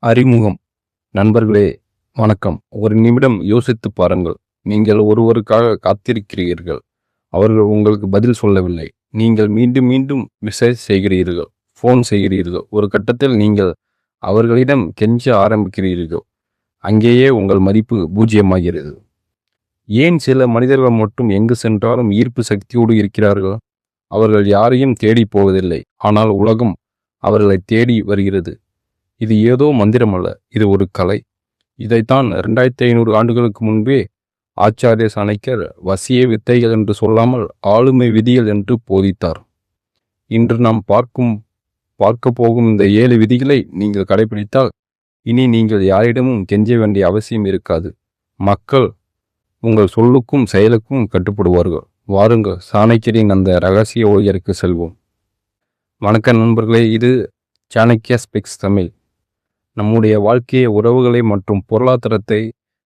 அறிமுகம். நண்பர்களே, வணக்கம். ஒரு நிமிடம் யோசித்து பாருங்கள். நீங்கள் ஒருவருக்காக காத்திருக்கிறீர்கள். அவர்கள் உங்களுக்கு பதில் சொல்லவில்லை. நீங்கள் மீண்டும் மீண்டும் மெசேஜ் செய்கிறீர்கள், ஃபோன் செய்கிறீர்கள். ஒரு கட்டத்தில் நீங்கள் அவர்களிடம் கெஞ்ச ஆரம்பிக்கிறீர்கள். அங்கேயே உங்கள் மதிப்பு பூஜ்ஜியமாகிறது. ஏன் சில மனிதர்கள் மட்டும் எங்கு சென்றாலும் ஈர்ப்பு சக்தியோடு இருக்கிறார்கள்? அவர்கள் யாரையும் தேடி போவதில்லை, ஆனால் உலகம் அவர்களை தேடி வருகிறது. இது ஏதோ மந்திரமல்ல, இது ஒரு கலை. இதைத்தான் 2500 ஆண்டுகளுக்கு முன்பே ஆச்சாரிய சாணக்கியர் வசிய வித்தைகள் என்று சொல்லாமல் ஆளுமை விதிகள் என்று போதித்தார். இன்று நாம் பார்க்க போகும் இந்த 7 விதிகளை நீங்கள் கடைபிடித்தால் இனி நீங்கள் யாரிடமும் கெஞ்ச வேண்டிய அவசியம் இருக்காது. மக்கள் உங்கள் சொல்லுக்கும் செயலுக்கும் கட்டுப்படுவார்கள். வாருங்கள், சாணக்கியரின் அந்த ரகசிய ஒளியருக்கு செல்வோம். வணக்கம் நண்பர்களே, இது சாணக்கியா ஸ்பீக்ஸ் தமிழ். நம்முடைய வாழ்க்கையை, உறவுகளை மற்றும் பொருளாதாரத்தை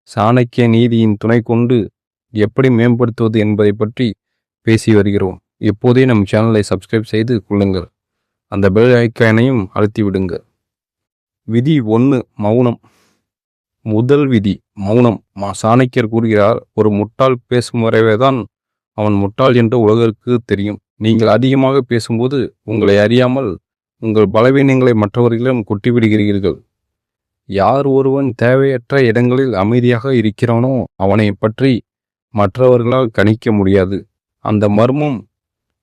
சாணக்கிய நீதியின் துணை கொண்டு எப்படி மேம்படுத்துவது என்பதை பற்றி பேசி வருகிறோம். இப்போதே நம் சேனலை சப்ஸ்கிரைப் செய்து கொள்ளுங்கள். அந்த பெல் ஐக்கானையும் அழுத்தி விடுங்கள். விதி 1, மௌனம். முதல் விதி மௌனம். சாணக்கியர் கூறுகிறார், ஒரு முட்டாள் பேசும் வரைவே தான் அவன் முட்டாள் என்று உலகிற்கு தெரியும். நீங்கள் அதிகமாக பேசும்போது உங்களை அறியாமல் உங்கள் பலவீனங்களை மற்றவர்களிடம் கொட்டிவிடுகிறீர்கள். யார் ஒருவன் தேவையற்ற இடங்களில் அமைதியாக இருக்கிறானோ அவனை பற்றி மற்றவர்களால் கணிக்க முடியாது. அந்த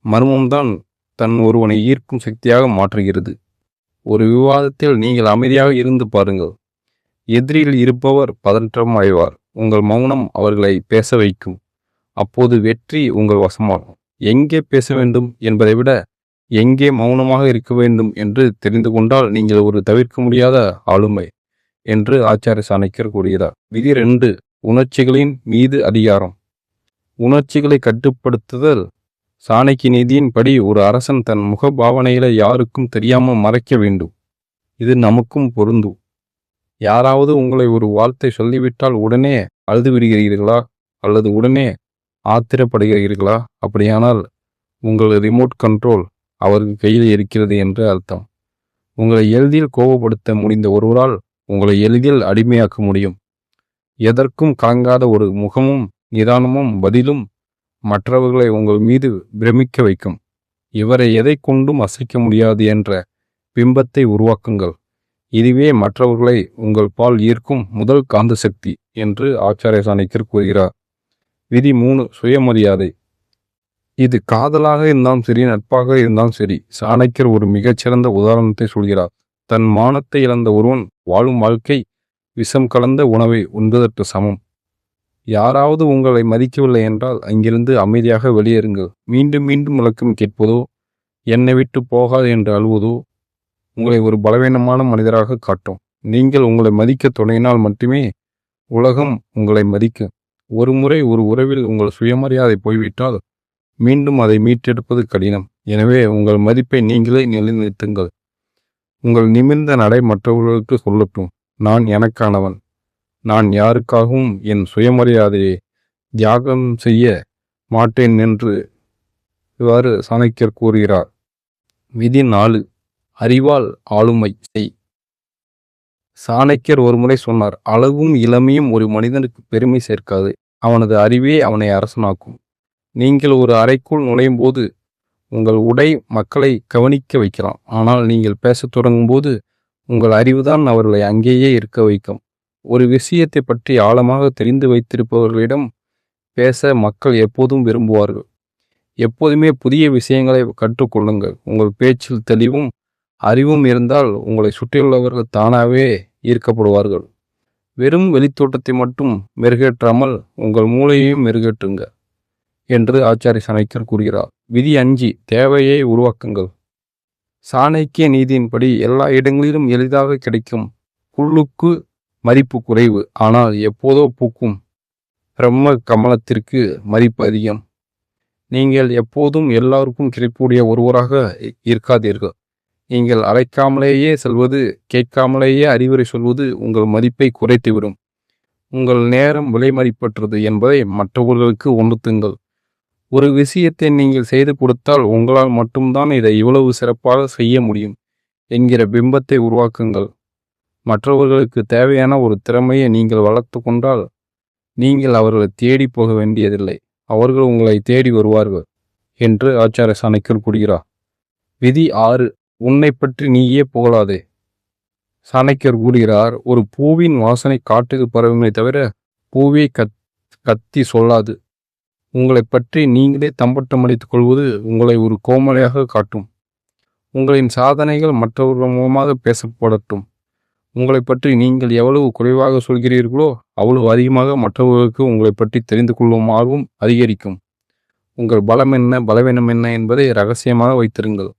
மர்மம்தான் ஒருவனை ஈர்க்கும் சக்தியாக மாற்றுகிறது. ஒரு விவாதத்தில் நீங்கள் அமைதியாக இருந்து பாருங்கள். எதிரில் இருப்பவர் பதற்றம் அடைவார். உங்கள் மௌனம் அவர்களை பேச வைக்கும். அப்போது வெற்றி உங்கள் வசமாகும். எங்கே பேச வேண்டும் என்பதை விட எங்கே மௌனமாக இருக்க வேண்டும் என்று தெரிந்து கொண்டால் நீங்கள் ஒரு தவிர்க்க முடியாத ஆளுமை என்று ஆச்சாரிய சாணக்கியர் கூறுகிறார். விதி 2, உணர்ச்சிகளின் மீது அதிகாரம். உணர்ச்சிகளை கட்டுப்படுத்துதல். சாணக்கிய நீதியின்படி ஒரு அரசன் தன் முக பாவனைகளை யாருக்கும் தெரியாமல் மறைக்க வேண்டும். இது நமக்கும் பொருந்தும். யாராவது உங்களை ஒரு வார்த்தை சொல்லிவிட்டால் உடனே அழுது விடுகிறீர்களா அல்லது உடனே ஆத்திரப்படுகிறீர்களா? அப்படியானால் உங்கள் ரிமோட் கண்ட்ரோல் அவர்கள் கையில் இருக்கிறது என்று அர்த்தம். உங்களை எளிதில் கோபப்படுத்த முடிந்த ஒருவரால் உங்களை எளிதில் அடிமையாக்க முடியும். எதற்கும் காங்காத ஒரு முகமும் நிதானமும் பதிலும் மற்றவர்களை உங்கள் மீது பிரமிக்க வைக்கும். இவரை எதை கொண்டும் அசைக்க முடியாது என்ற பிம்பத்தை உருவாக்குங்கள். இதுவே மற்றவர்களை உங்கள் பால் ஈர்க்கும் முதல் காந்த சக்தி என்று ஆச்சாரிய சாணக்கியர் கூறுகிறார். விதி 3, சுயமரியாதை. இது காதலாக இருந்தாலும் சரி, நட்பாக இருந்தாலும் சரி, சாணக்கியர் ஒரு மிகச்சிறந்த உதாரணத்தை சொல்கிறார். தன் மானத்தை இழந்த ஒருவன் வாழும் வாழ்க்கை விஷம் கலந்த உணவை உண்பதற்கு சமம். யாராவது உங்களை மதிக்கவில்லை என்றால் அங்கிருந்து அமைதியாக வெளியேறுங்கள். மீண்டும் மீண்டும் விளக்கம் கேட்பதோ, என்னை விட்டு போகாது என்று அழுவதோ உங்களை ஒரு பலவீனமான மனிதராக காட்டும். நீங்கள் உங்களை மதிக்க தொடங்கினால் மட்டுமே உலகம் உங்களை மதிக்கும். ஒரு முறை ஒரு உறவில் உங்கள் சுயமரியாதை போய்விட்டால் மீண்டும் அதை மீட்டெடுப்பது கடினம். எனவே உங்கள் மதிப்பை நீங்களே நிலைநிறுத்துங்கள். உங்கள் நிமிர்ந்த நடை மற்றவர்களுக்கு சொல்லட்டும், நான் எனக்கானவன். நான் யாருக்காகவும் என் சுயமரியாதையை தியாகம் செய்ய மாட்டேன் என்று இவ்வாறு சாணக்கியர் கூறுகிறார். விதி 4, அறிவால் ஆளுமை செய். சாணக்கியர் ஒருமுறை சொன்னார், அழகும் இளமையும் ஒரு மனிதனுக்கு பெருமை சேர்க்காது, அவனது அறிவே அவனை அரசனாக்கும். நீங்கள் ஒரு அறைக்குள் நுழையும் போது உங்கள் உடை மக்களை கவனிக்க வைக்கலாம், ஆனால் நீங்கள் பேசத் தொடங்கும் போது உங்கள் அறிவுதான் அவர்களை அங்கேயே இருக்க வைக்கும். ஒரு விஷயத்தை பற்றி ஆழமாக தெரிந்து வைத்திருப்பவர்களிடம் பேச மக்கள் எப்போதும் விரும்புவார்கள். எப்போதுமே புதிய விஷயங்களை கற்றுக்கொள்ளுங்கள். உங்கள் பேச்சில் தெளிவும் அறிவும் இருந்தால் உங்களை சுற்றியுள்ளவர்கள் தானாகவே ஈர்க்கப்படுவார்கள். வெறும் வெளித்தோட்டத்தை மட்டும் மெருகேற்றாமல் உங்கள் மூளையையும் மெருகேற்றுங்க என்று ஆச்சாரிய சாணக்கியர் கூறுகிறார். விதி 5, தேவையை உருவாக்குங்கள். சாணக்கிய நீதியின்படி எல்லா இடங்களிலும் எளிதாக கிடைக்கும் புல்லுக்கு மதிப்பு குறைவு, ஆனால் எப்போதோ பூக்கும் பிரம்ம கமலத்திற்கு மதிப்பு அதிகம். நீங்கள் எப்போதும் எல்லாருக்கும் கிடைக்கக்கூடிய ஒருவராக இருக்காதீர்கள். நீங்கள் அழைக்காமலேயே செல்வது, கேட்காமலேயே அறிவுரை சொல்வது உங்கள் மதிப்பை குறைத்துவிடும். உங்கள் நேரம் விலைமதிப்பற்றது என்பதை மற்றவர்களுக்கு உணர்த்துங்கள். ஒரு விஷயத்தை நீங்கள் செய்து கொடுத்தால் உங்களால் மட்டும்தான் இதை இவ்வளவு சிறப்பாக செய்ய முடியும் என்கிற பிம்பத்தை உருவாக்குங்கள். மற்றவர்களுக்கு தேவையான ஒரு திறமையை நீங்கள் வளர்த்து கொண்டால் நீங்கள் அவர்களை தேடி போக வேண்டியதில்லை, அவர்கள் உங்களை தேடி வருவார்கள் என்று ஆச்சாரிய சாணக்கியர் கூறுகிறார். விதி 6. உன்னை பற்றி நீயே புகழாதே. சாணக்கியர் கூறுகிறார், ஒரு பூவின் வாசனை காட்டுக்கு பரவுமே தவிர பூவே கத்தி சொல்லாது. உங்களை பற்றி நீங்களே தம்பட்டம் அடித்துக் கொள்வது உங்களை ஒரு கோமலையாக காட்டும். உங்களின் சாதனைகள் மற்றவர்கள் மூலமாக பேசப்படட்டும். உங்களை பற்றி நீங்கள் எவ்வளவு குறைவாக சொல்கிறீர்களோ அவ்வளவு அதிகமாக மற்றவர்களுக்கு உங்களை பற்றி தெரிந்து கொள்ளும் ஆர்வம் அதிகரிக்கும். உங்கள் பலம் என்ன, பலவீனம் என்ன என்பதை ரகசியமாக வைத்திருங்கள்.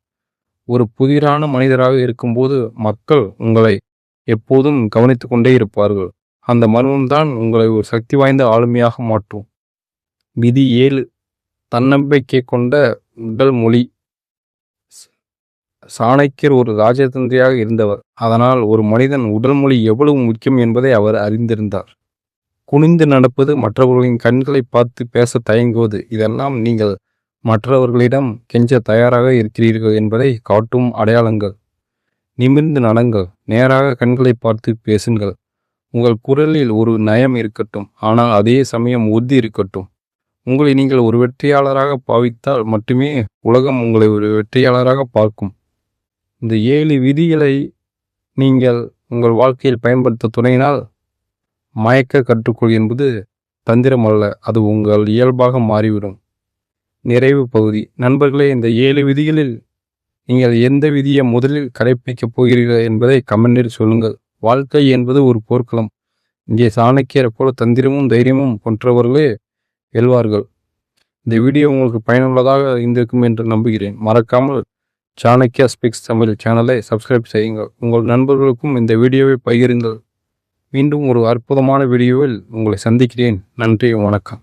ஒரு புதிரான மனிதராக இருக்கும்போது மக்கள் உங்களை எப்போதும் கவனித்து கொண்டே இருப்பார்கள். அந்த மர்மம்தான் உங்களை ஒரு சக்தி வாய்ந்த ஆளுமையாக மாற்றும். விதி 7. தன்னம்பிக்கை கொண்ட உடல் மொழி. சாணக்கியர் ஒரு ராஜதந்திரியாக இருந்தவர். அதனால் ஒரு மனிதன் உடல் மொழி எவ்வளவு முக்கியம் என்பதை அவர் அறிந்திருந்தார். குனிந்து நடப்பது, மற்றவர்களின் கண்களை பார்த்து பேச தயங்குவது, இதெல்லாம் நீங்கள் மற்றவர்களிடம் கெஞ்ச தயாராக இருக்கிறீர்கள் என்பதை காட்டும் அடையாளங்கள். நிமிர்ந்து நடங்கள், நேராக கண்களை பார்த்து பேசுங்கள். உங்கள் குரலில் ஒரு நயம் இருக்கட்டும், ஆனால் அதே சமயம் உறுதி இருக்கட்டும். உங்களை நீங்கள் ஒரு வெற்றியாளராக பாவித்தால் மட்டுமே உலகம் உங்களை ஒரு வெற்றியாளராக பார்க்கும். இந்த 7 விதிகளை நீங்கள் உங்கள் வாழ்க்கையில் பயன்படுத்த துணையினால் மயக்க கற்றுக்கொள் என்பது தந்திரம் அல்ல, அது உங்கள் இயல்பாக மாறிவிடும். நிறைவு பகுதி. நண்பர்களே, இந்த 7 விதிகளில் நீங்கள் எந்த விதியை முதலில் கடைப்பிடிக்கப் போகிறீர்கள் என்பதை கமெண்டில் சொல்லுங்கள். வாழ்க்கை என்பது ஒரு போர்க்களம். இங்கே சாணக்கியரை போல தந்திரமும் தைரியமும் கொன்றவர்களே வெல்வார்கள். இந்த வீடியோ உங்களுக்கு பயனுள்ளதாக இருந்திருக்கும் என்று நம்புகிறேன். மறக்காமல் சாணக்கியா ஸ்பீக்ஸ் தமிழ் சேனலை சப்ஸ்கிரைப் செய்யுங்கள். உங்கள் நண்பர்களுக்கும் இந்த வீடியோவை பகிருங்கள். மீண்டும் ஒரு அற்புதமான வீடியோவில் உங்களை சந்திக்கிறேன். நன்றி, வணக்கம்.